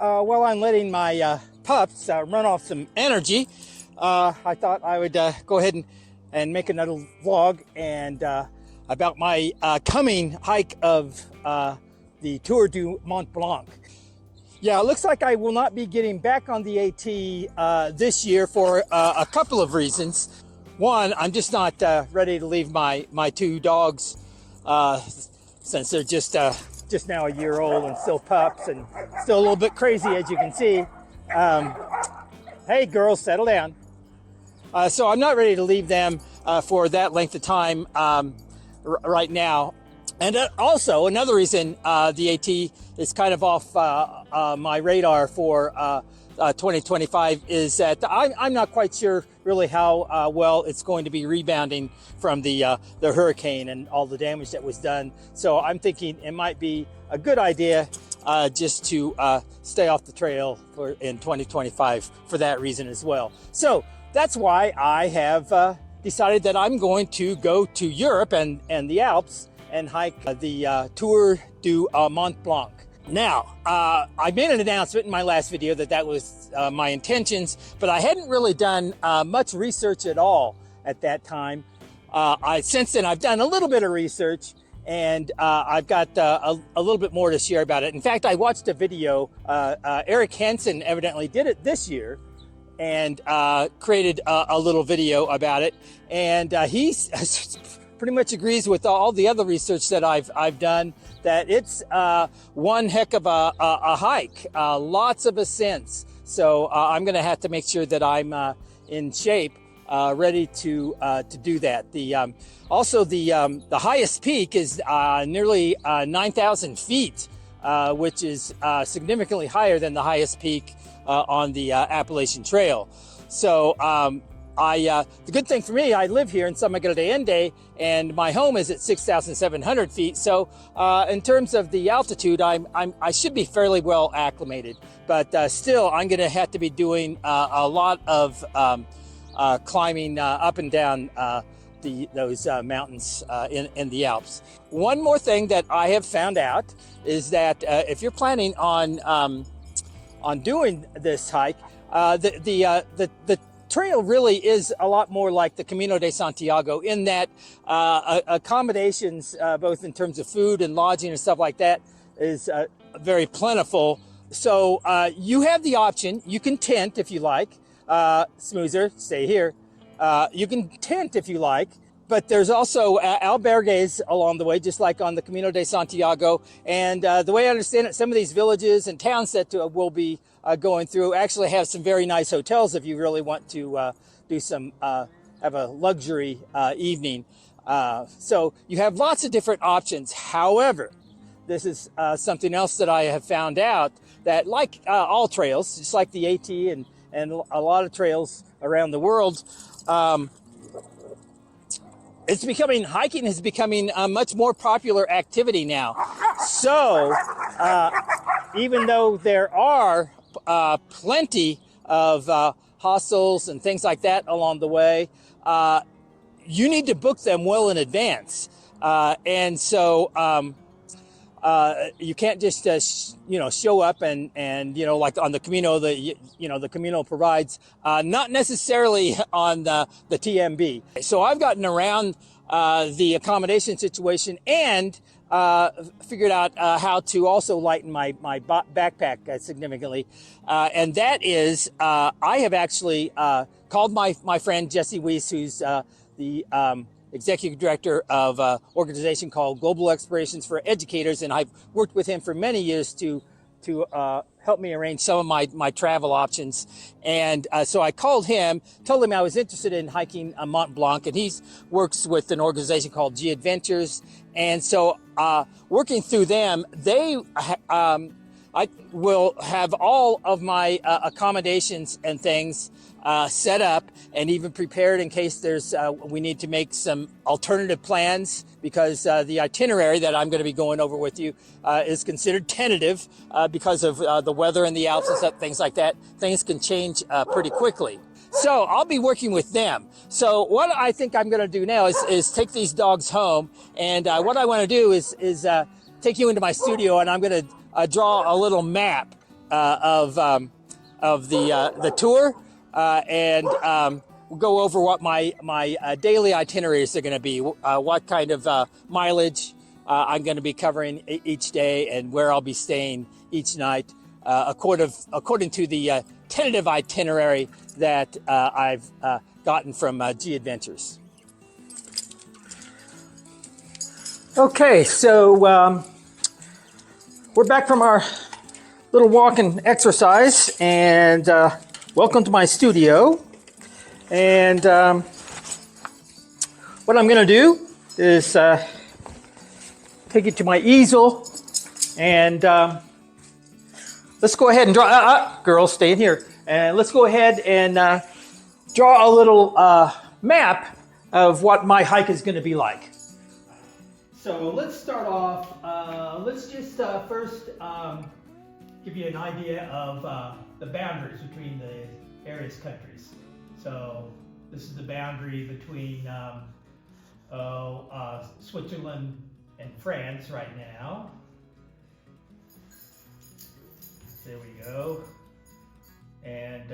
while I'm letting my pups run off some energy, I thought I would go ahead and make another vlog and about my coming hike of the Tour du Mont Blanc. Yeah, it looks like I will not be getting back on the AT this year for a couple of reasons. One, I'm just not ready to leave my two dogs since they're just now a year old and still pups and still a little bit crazy, as you can see. Hey girls, settle down. So I'm not ready to leave them for that length of time right now. And also another reason the AT is kind of off my radar for 2025 is that I'm not quite sure really how well it's going to be rebounding from the hurricane and all the damage that was done. So I'm thinking it might be a good idea just to stay off the trail in 2025 for that reason as well. So that's why I have decided that I'm going to go to Europe and the Alps and hike the Tour du Mont Blanc. Now, I made an announcement in my last video that was my intentions, but I hadn't really done much research at all at that time. Since then, I've done a little bit of research, and I've got a little bit more to share about it. In fact, I watched a video. Eric Hansen evidently did it this year and created a little video about it, and he pretty much agrees with all the other research that I've done, that it's one heck of a hike, lots of ascents. So I'm going to have to make sure that I'm in shape, ready to do that. Also the highest peak is nearly 9,000 feet, which is significantly higher than the highest peak on the Appalachian Trail. So the good thing for me, I live here in San Miguel de Allende, and my home is at 6,700 feet. So in terms of the altitude, I should be fairly well acclimated. But still, I'm going to have to be doing a lot of climbing up and down those mountains in the Alps. One more thing that I have found out is that if you're planning on doing this hike, the trail really is a lot more like the Camino de Santiago in that accommodations, both in terms of food and lodging and stuff like that, is very plentiful. So you have the option. You can tent if you like. Smoozer, stay here. You can tent if you like. But there's also albergues along the way, just like on the Camino de Santiago. And the way I understand it, some of these villages and towns that we'll be going through actually have some very nice hotels if you really want to do some, have a luxury evening. So you have lots of different options. However, this is something else that I have found out, that like all trails, just like the AT and a lot of trails around the world, hiking is becoming a much more popular activity now. So even though there are plenty of hostels and things like that along the way, you need to book them well in advance. And so you can't just show up and like on the Camino, the Camino provides, not necessarily on the TMB. So I've gotten around the accommodation situation and figured out how to also lighten my backpack significantly, and that is I have actually called my friend Jesse Weiss, who's the executive director of an organization called Global Explorations for Educators, and I've worked with him for many years to help me arrange some of my travel options. And so I called him, told him I was interested in hiking Mont Blanc, and he works with an organization called G Adventures. And so working through them, I will have all of my accommodations and things set up and even prepared in case we need to make some alternative plans, because the itinerary that I'm going to be going over with you is considered tentative because of the weather in the Alps and stuff, things like that. Things can change pretty quickly. So I'll be working with them. So what I think I'm going to do now is take these dogs home, and what I want to do is take you into my studio, and I'm going to draw a little map of the tour, and we'll go over what my daily itineraries are going to be, what kind of mileage I'm going to be covering each day, and where I'll be staying each night, according to the tentative itinerary that I've gotten from G Adventures. Okay, so we're back from our little walk and exercise, and welcome to my studio. And what I'm going to do is take you to my easel, and let's go ahead and draw. Girls, stay in here. And let's go ahead and draw a little map of what my hike is going to be like. So let's start off. Let's just first give you an idea of the boundaries between the various countries. So this is the boundary between Switzerland and France right now. There we go. And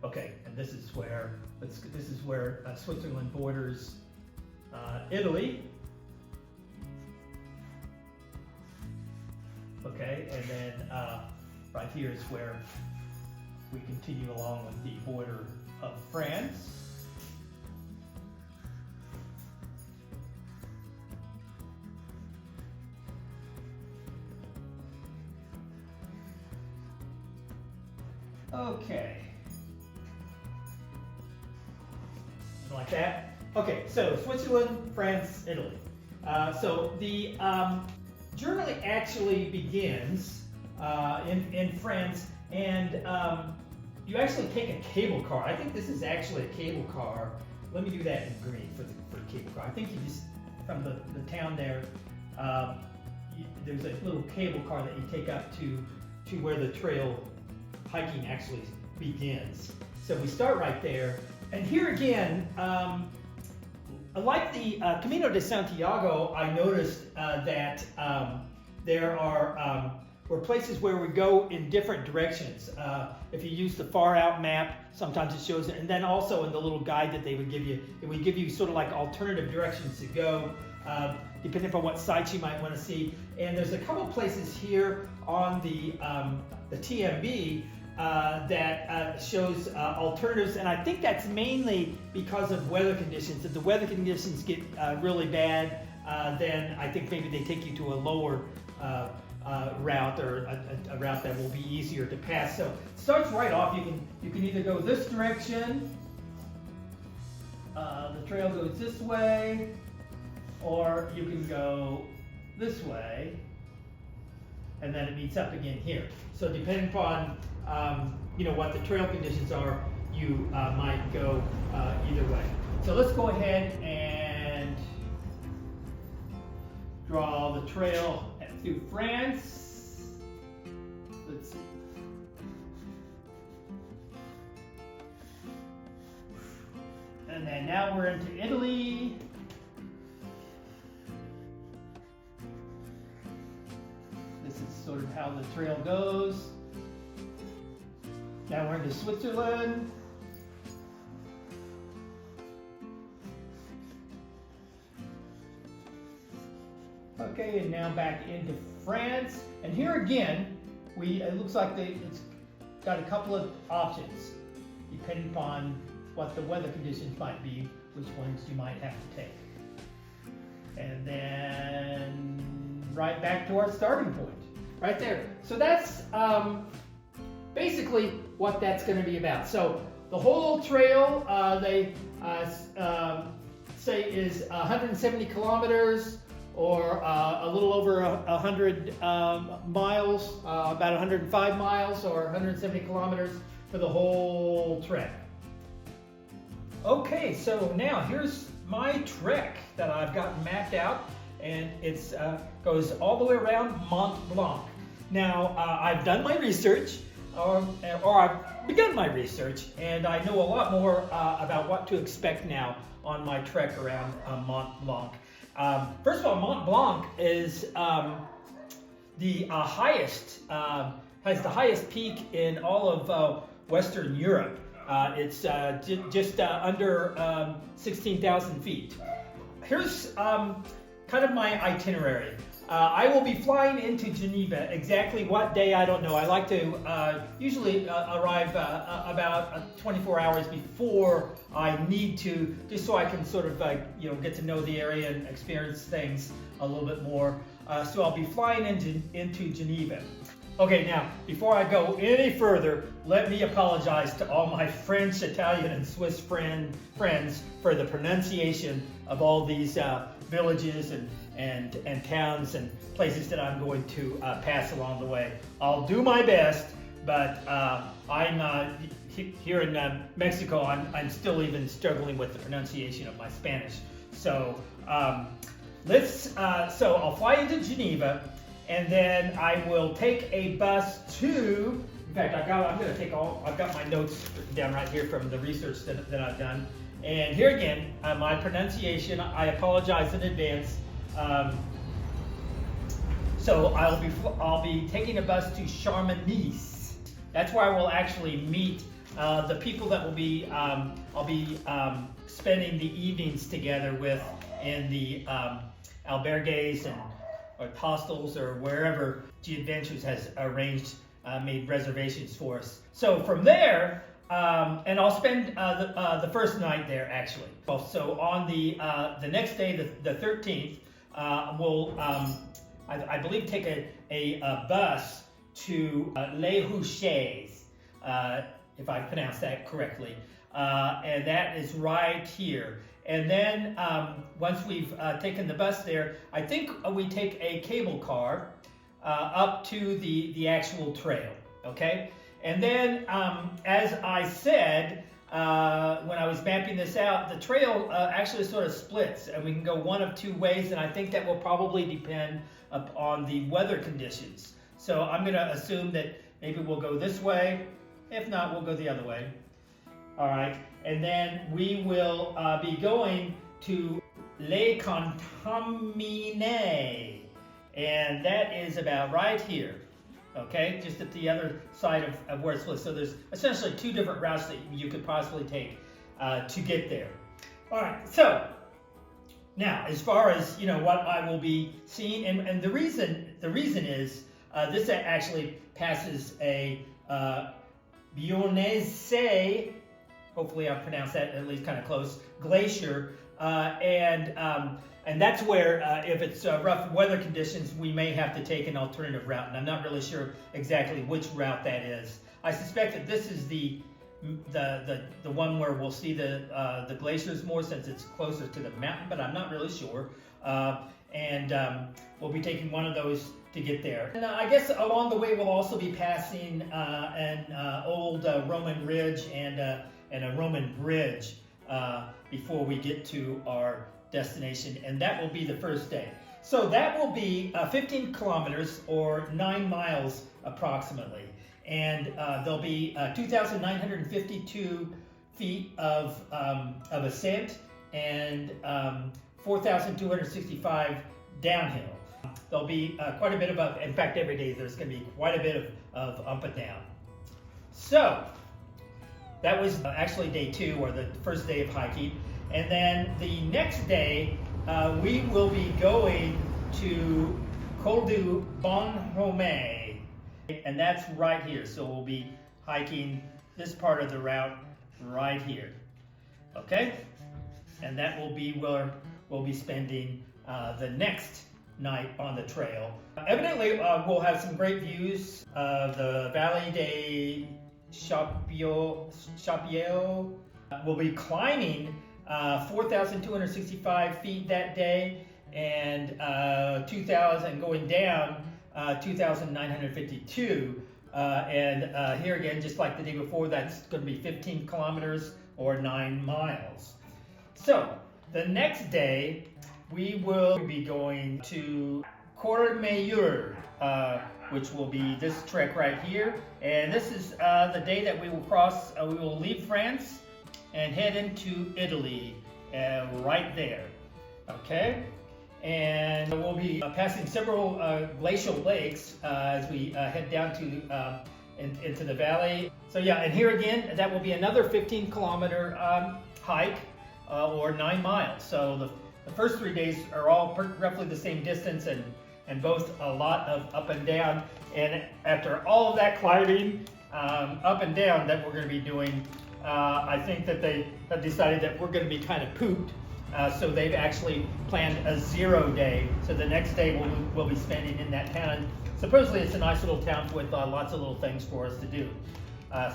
okay, and this is where Switzerland borders Italy. Okay, and then right here is where we continue along with the border of France. Okay. Something like that. Okay, so Switzerland, France, Italy. So the journey actually begins in France, and you actually take a cable car. I think this is actually a cable car. Let me do that in green for the cable car. I think you just, from the town there, there's a little cable car that you take up to where the trail hiking actually begins. So we start right there, and here again, like the Camino de Santiago, I noticed that there are places where we go in different directions. If you use the far out map, sometimes it shows it, and then also in the little guide that they would give you, it would give you sort of like alternative directions to go, depending upon what sites you might want to see. And there's a couple places here on the TMB that shows alternatives, and I think that's mainly because of weather conditions. If the weather conditions get really bad, then I think maybe they take you to a lower route, or a route that will be easier to pass. So it starts right off. You can either go this direction, the trail goes this way, or you can go this way, and then it meets up again here. So depending upon what the trail conditions are, you might go either way. So let's go ahead and draw the trail through France. Let's see. And then now we're into Italy. This is sort of how the trail goes. Now we're into Switzerland. Okay, and now back into France. And here again, it looks like it's got a couple of options, depending upon what the weather conditions might be, which ones you might have to take. And then right back to our starting point, right there. So that's basically what that's going to be about. So the whole trail, they say is 170 kilometers, or a little over 100 miles, about 105 miles or 170 kilometers for the whole trek. Okay, so now here's my trek that I've got mapped out, and it goes all the way around Mont Blanc. Now, I've done my research, or I've begun my research, and I know a lot more about what to expect now on my trek around Mont Blanc. First of all, Mont Blanc is the highest has the highest peak in all of Western Europe. It's just under 16,000 feet. Here's kind of my itinerary. I will be flying into Geneva. Exactly what day, I don't know. I like to usually arrive about 24 hours before I need to, just so I can sort of get to know the area and experience things a little bit more. So I'll be flying into Geneva. Okay, now, before I go any further, let me apologize to all my French, Italian, and Swiss friends for the pronunciation of all these villages and towns and places that I'm going to pass along the way. I'll do my best, but I'm here in Mexico. I'm still even struggling with the pronunciation of my Spanish. So so I'll fly into Geneva, and then I will take a bus to. In fact, I've got my notes written down right here from the research that I've done. And here again, my pronunciation, I apologize in advance. So I'll be taking a bus to Charmenice. That's where I will actually meet the people that will be I'll be spending the evenings together with in the albergues or hostels or wherever G Adventures has made reservations for us. So from there. And I'll spend the first night there, actually. So on the next day, the 13th, we'll, I believe, take a bus to Les Houches, if I pronounced that correctly. And that is right here. And then once we've taken the bus there, I think we take a cable car up to the actual trail, okay? And then, as I said, when I was mapping this out, the trail actually sort of splits, and we can go one of two ways, and I think that will probably depend on the weather conditions. So I'm going to assume that maybe we'll go this way. If not, we'll go the other way. All right, and then we will be going to Les Contaminés, and that is about right here. Okay, just at the other side of where it's split. So there's essentially two different routes that you could possibly take to get there. All right, so now as far as what I will be seeing, and the reason is this actually passes a Bionese, hopefully I pronounced that at least kind of close, glacier, and that's where, if it's rough weather conditions, we may have to take an alternative route, and I'm not really sure exactly which route that is. I suspect that this is the one where we'll see the glaciers more, since it's closer to the mountain, but I'm not really sure. We'll be taking one of those to get there. And I guess along the way we'll also be passing an old Roman ridge and a Roman bridge before we get to our destination, and that will be the first day. So that will be 15 kilometers or 9 miles approximately, and there'll be 2,952 feet of ascent and 4,265 downhill. There'll be quite a bit of in fact, every day there's going to be quite a bit of up and down. So that was actually day 2, or the first day of hiking. And then the next day, we will be going to Col du Mont Blanc, and that's right here. So we'll be hiking this part of the route right here, okay? And that will be where we'll be spending the next night on the trail. Evidently, we'll have some great views of the Valley des Chapiaux. We'll be climbing 4,265 feet that day, and 2,000 going down 2,952. And here again, just like the day before, that's going to be 15 kilometers or 9 miles. So the next day, we will be going to Courmayeur, which will be this trek right here. And this is the day that we will cross, we will leave France and head into Italy, right there, okay? and we'll be passing several glacial lakes as we head down to into the valley. So yeah, and here again, that will be another 15-kilometer hike or 9 miles. So the first 3 days are all roughly the same distance and both a lot of up and down. And after all of that climbing up and down that we're going to be doing, I think that they have decided that we're going to be kind of pooped. So they've actually planned a 0 day. So the next day we'll be spending in that town. Supposedly it's a nice little town with lots of little things for us to do.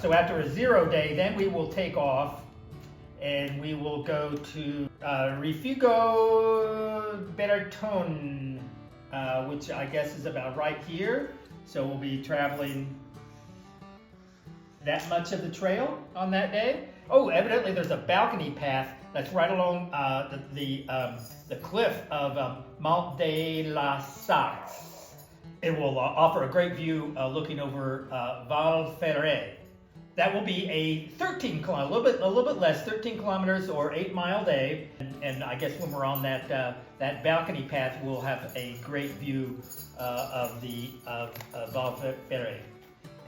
So after a 0 day, then we will take off and we will go to Rifugo Bertone, which I guess is about right here. So we'll be traveling that much of the trail on that day. Oh, evidently there's a balcony path that's right along the cliff of Mont de la Saxe. It will offer a great view looking over Val Ferret. That will be a 13 kilometer, a little bit less, 13 kilometers or 8-mile day. And I guess when we're on that balcony path, we'll have a great view of Val Ferret.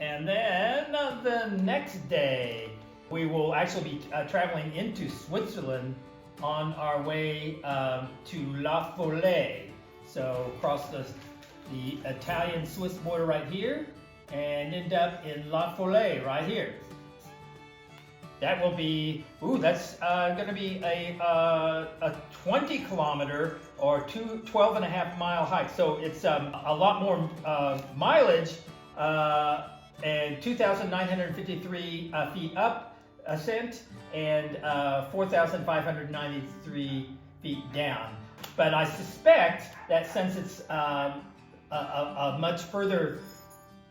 And then the next day, we will actually be traveling into Switzerland on our way to La Follette. So across the Italian-Swiss border right here and end up in La Follette right here. That will be, that's going to be a 20 kilometer or 12.5-mile hike. So it's a lot more mileage and 2,953 feet up ascent and 4,593 feet down. But I suspect that since it's a much further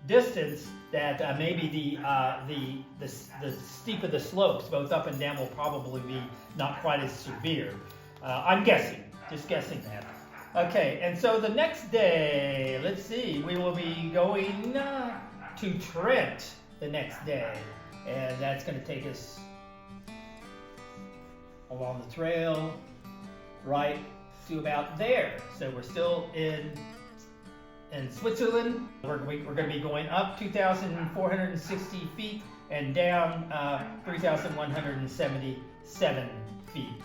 distance, that maybe the steep of the slopes, both up and down, will probably be not quite as severe. I'm guessing, just guessing that. Okay, and so the next day, let's see, we will be going to Trent the next day, and that's going to take us along the trail right to about there. So we're still in Switzerland. We're going to be going up 2,460 feet and down 3,177 feet.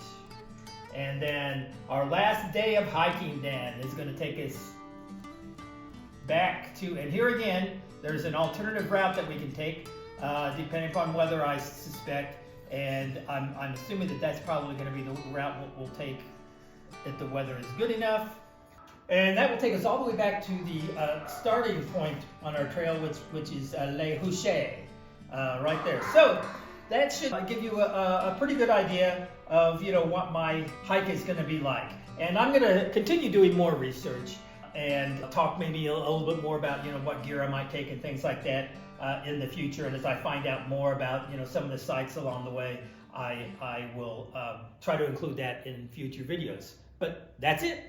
And then our last day of hiking then is going to take us back to, and here again, there's an alternative route that we can take depending upon weather, I suspect. And I'm assuming that that's probably going to be the route we'll take if the weather is good enough. And that will take us all the way back to the starting point on our trail, which is Les Houchets, right there. So that should give you a pretty good idea of what my hike is going to be like. And I'm going to continue doing more research and talk maybe a little bit more about what gear I might take and things like that in the future. And as I find out more about some of the sites along the way, I will try to include that in future videos. But that's it.